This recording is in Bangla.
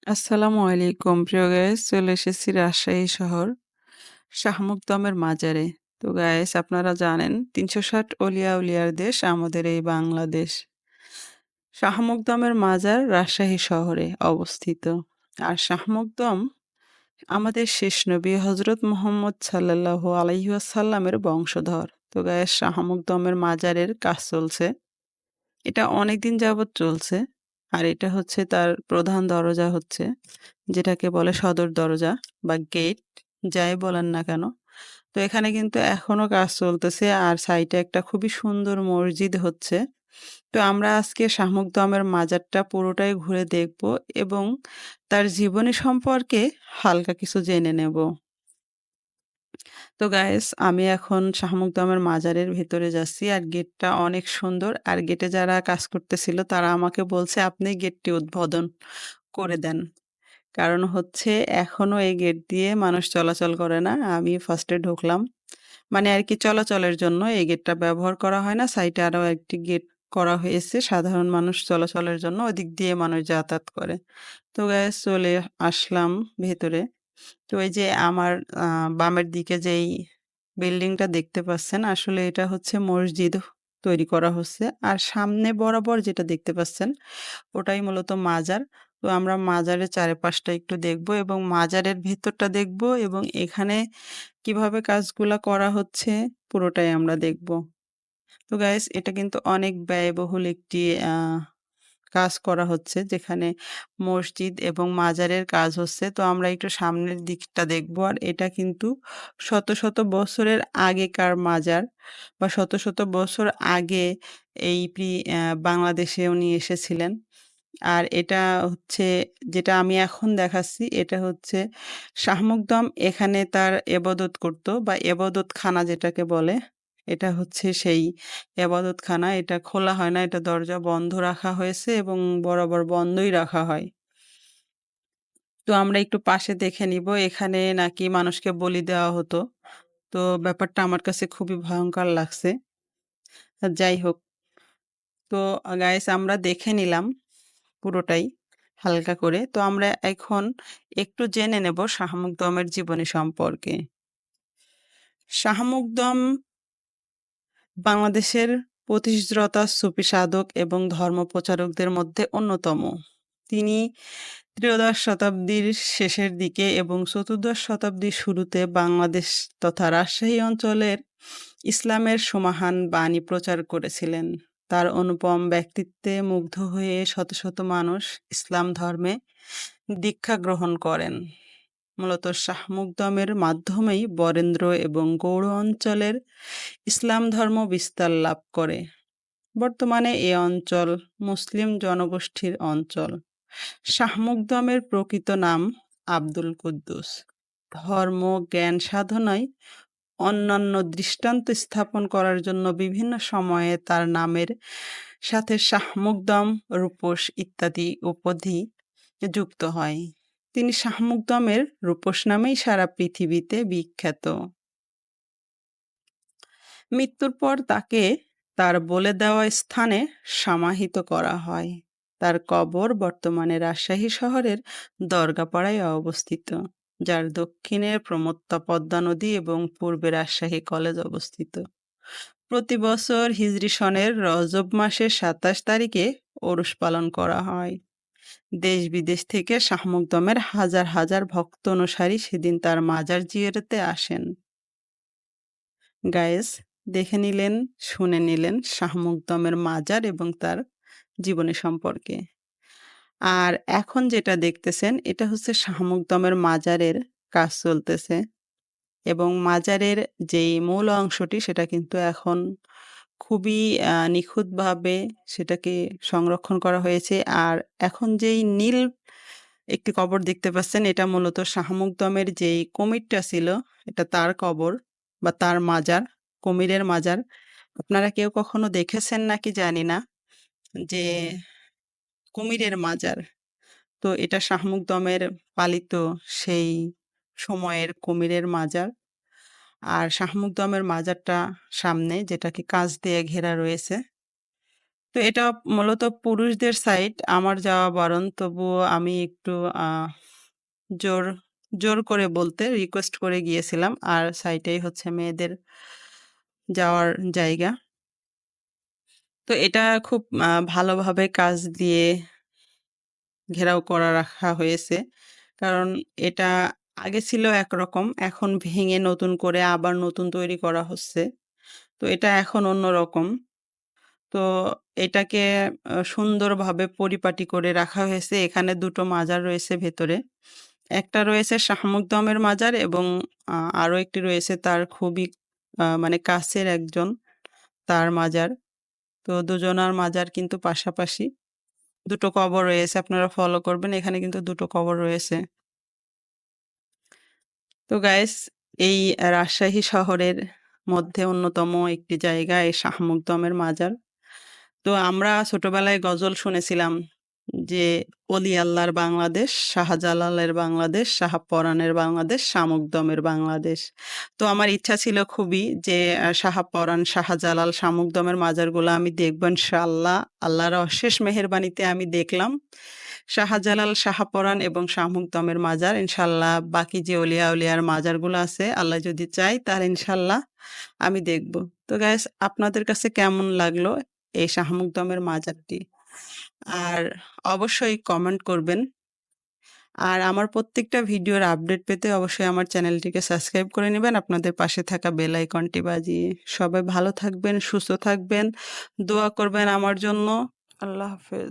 আসসালামু আলাইকুম প্রিয় গাইস, চলে এসেছি রাজশাহী শহর শাহ মকদমের মাজারে। তো গাইস, আপনারা জানেন ৩৬০ অলিয়া উলিয়ার দেশ আমাদের এই বাংলাদেশ। শাহ মকদমের মাজার রাজশাহী শহরে অবস্থিত। আর শাহ মকদম আমাদের শেষ নবী হজরত মুহাম্মদ সাল্লাল্লাহু আলাইহি ওয়াসাল্লামের বংশধর। তো গাইস, শাহ মকদমের মাজারের কাজ চলছে। এটা অনেকদিন যাবৎ চলছে। আর এটা হচ্ছে তার প্রধান দরজা হচ্ছে, যেটাকে বলে সদর দরজা বা গেট, যাই বলেন না কেন। তো এখানে কিন্তু এখনো কাজ চলতেছে আর সাইডে একটা খুবই সুন্দর মসজিদ হচ্ছে। তো আমরা আজকে শাহ মকদমের মাজারটা পুরোটাই ঘুরে দেখব এবং তার জীবনী সম্পর্কে হালকা কিছু জেনে নেব। তো গাইস, আমি এখন শাহ মকদমের মাজারের ভেতরে যাচ্ছি আর গেটটা অনেক সুন্দর। আর গেটে যারা কাজ করতেছিল তারা আমাকে বলছে, আপনি গেটটি উদ্বোধন করে দেন। কারণ হচ্ছে এখনো এই গেট দিয়ে মানুষ চলাচল করে না। আমি ফার্স্টে ঢুকলাম। মানে আরকি চলাচলের জন্য এই গেটটা ব্যবহার করা হয় না। সাইডে আরো একটি গেট করা হয়েছে সাধারণ মানুষ চলাচলের জন্য। ওদিক দিয়ে মানুষ যাতায়াত করে। তো গাইস, চলে আসলাম ভেতরে। তো এই যে আমার আ বামের দিকে যেই বিল্ডিংটা দেখতে পাচ্ছেন, আসলে এটা হচ্ছে মসজিদ তৈরি করা হচ্ছে। আর সামনে বরাবর যেটা দেখতে পাচ্ছেন, ওটাই মূলত মাজার। তো আমরা মাজারের চারিপাশটা একটু দেখব এবং মাজারের ভেতরটা দেখব এবং এখানে কিভাবে কাজগুলা করা হচ্ছে পুরোটাই আমরা দেখব। তো গাইস, এটা কিন্তু অনেক ব্যয়বহুল একটি আ কাজ করা হচ্ছে, যেখানে মসজিদ এবং মাজারের কাজ হচ্ছে। তো আমরা একটু সামনের দিকটা দেখব। আর এটা কিন্তু শত, শত বছরের আগেকার মাজার বা শত, শত বছর আগে এই বাংলাদেশে উনি এসেছিলেন। আর এটা হচ্ছে, যেটা আমি এখন দেখাচ্ছি, এটা হচ্ছে শাহ মকদম এখানে তার এবাদত করত বা এবাদতখানা যেটাকে বলে। এটা হচ্ছে সেই এবাদতখানা। এটা খোলা হয় না, এটা দরজা বন্ধ রাখা হয়েছে এবং বরাবর বন্ধই রাখা হয়। তো আমরা একটু পাশে দেখে নিব। এখানে নাকি মানুষকে বলি দেওয়া হতো। তো ব্যাপারটা আমার কাছে খুবই ভয়ংকর লাগছে। যাই হোক, তো গাইস, আমরা দেখে নিলাম পুরোটাই হালকা করে। তো আমরা এখন একটু জেনে নেব শাহ মকদমের জীবনী সম্পর্কে। শাহ মকদম বাংলাদেশের প্রতিশ্রুতা সুফি সাধক এবং ধর্ম প্রচারকদের মধ্যে অন্যতম। তিনি ত্রয়োদশ শতাব্দীর শেষের দিকে এবং চতুর্দশ শতাব্দীর শুরুতে বাংলাদেশ তথা রাজশাহী অঞ্চলের ইসলামের সমাহান বাণী প্রচার করেছিলেন। তার অনুপম ব্যক্তিত্বে মুগ্ধ হয়ে শত শত মানুষ ইসলাম ধর্মে দীক্ষা গ্রহণ করেন। মূলত শাহ মকদমের মাধ্যমেই বরেন্দ্র এবং গৌড় অঞ্চলের ইসলাম ধর্ম বিস্তার লাভ করে। বর্তমানে এ অঞ্চল মুসলিম জনগোষ্ঠীর অঞ্চল। শাহ মকদমের প্রকৃত নাম আব্দুল কুদ্দুস। ধর্ম জ্ঞান সাধনায় অন্যান্য দৃষ্টান্ত স্থাপন করার জন্য বিভিন্ন সময়ে তার নামের সাথে শাহ মকদম, রূপস ইত্যাদি উপাধি যুক্ত হয়। তিনি শাহ মকদমের রূপস নামেই সারা পৃথিবীতে বিখ্যাত। মৃত্যুর পর তাকে তার বলে দেওয়া স্থানে সমাহিত করা হয়। তার কবর বর্তমানে রাজশাহী শহরের দরগাপাড়ায় অবস্থিত, যার দক্ষিণে প্রমত্তা পদ্মা নদী এবং পূর্বে রাজশাহী কলেজ অবস্থিত। প্রতি বছর হিজরি সনের রজব মাসের ২৭ তারিখে ওরস পালন করা হয়। দেশ বিদেশ থেকে শাহ মকদমের হাজার হাজার ভক্ত অনুসারী সেদিন তার মাজার জিয়ারতে আসেন। গায়েস, দেখে নিলেন, শুনে নিলেন শাহ মকদমের মাজার এবং তার জীবনী সম্পর্কে। আর এখন যেটা দেখতেছেন, এটা হচ্ছে শাহ মকদমের মাজারের কাজ চলতেছে এবং মাজারের যেই মূল অংশটি সেটা কিন্তু এখন খুবই নিখুঁতভাবে সেটাকে সংরক্ষণ করা হয়েছে। আর এখন যেই নীল একটি কবর দেখতে পাচ্ছেন, এটা মূলত শাহ মকদমের যেই কুমিরটা ছিল, এটা তার কবর বা তার মাজার, কুমিরের মাজার। আপনারা কেউ কখনো দেখেছেন নাকি জানি না যে কুমিরের মাজার। তো এটা শাহ মকদমের পালিত সেই সময়ের কুমিরের মাজার। আর শাহ মকদমের মাজারটা সামনে, যেটাকে কাঁচ দিয়ে ঘেরা রয়েছে। তো এটা মূলত পুরুষদের সাইট। আমার যাওয়া বারণ। তবুও আমি একটু আ জোর জোর করে বলতে রিকোয়েস্ট করে গিয়েছিলাম। আর সাইটেই হচ্ছে মেয়েদের যাওয়ার জায়গা। তো এটা খুব ভালোভাবে কাঁচ দিয়ে ঘেরাও করা রাখা হয়েছে। কারণ এটা আগে ছিল একরকম, এখন ভেঙে নতুন করে আবার নতুন তৈরি করা হচ্ছে। তো এটা এখন অন্যরকম। তো এটাকে সুন্দরভাবে পরিপাটি করে রাখা হয়েছে। এখানে ২ টো মাজার রয়েছে ভেতরে। একটা রয়েছে শাহ মকদমের মাজার এবং আ আরো একটি রয়েছে তার খুবই মানে কাছের একজন তার মাজার। তো দুজনার মাজার কিন্তু পাশাপাশি। ২ টো কবর রয়েছে। আপনারা ফলো করবেন। এখানে কিন্তু ২ টো কবর রয়েছে। তো গাইস এই রাজশাহী শহরের মধ্যে অন্যতম একটি জায়গা এই শাহ মকদমের মাজার। তো আমরা ছোটবেলায় গজল শুনেছিলাম যে, "অলি আল্লাহর বাংলাদেশ, শাহজালালের বাংলাদেশ, শাহপরাণের বাংলাদেশ, শামুকদমের বাংলাদেশ।" তো আমার ইচ্ছা ছিল খুবই যে শাহপরাণ, শাহজালাল, শামুকদমের মাজারগুলা আমি দেখব ইনশাআল্লাহ। আল্লাহর অশেষ মেহেরবানিতে আমি দেখলাম। শাহজালাল, শাহপরাণ এবং শামুকদমের মাজার ইনশাআল্লাহ বাকি যে অলিয়া উলিয়ার মাজারগুলো আছে আল্লাহ যদি চায় তাহলে ইনশাআল্লাহ আমি দেখব। তো গাইস আপনাদের কাছে কেমন লাগলো এই শাহমুকদমের মাজারটি? আর অবশ্যই কমেন্ট করবেন। আর আমার প্রত্যেকটা ভিডিওর আপডেট পেতে অবশ্যই আমার চ্যানেলটিকে সাবস্ক্রাইব করে নিবেন। আপনাদের পাশে থাকা বেল আইকনটি বাজিয়ে। সবাই ভালো থাকবেন, সুস্থ থাকবেন। দোয়া করবেন আমার জন্য। আল্লাহ হাফেজ।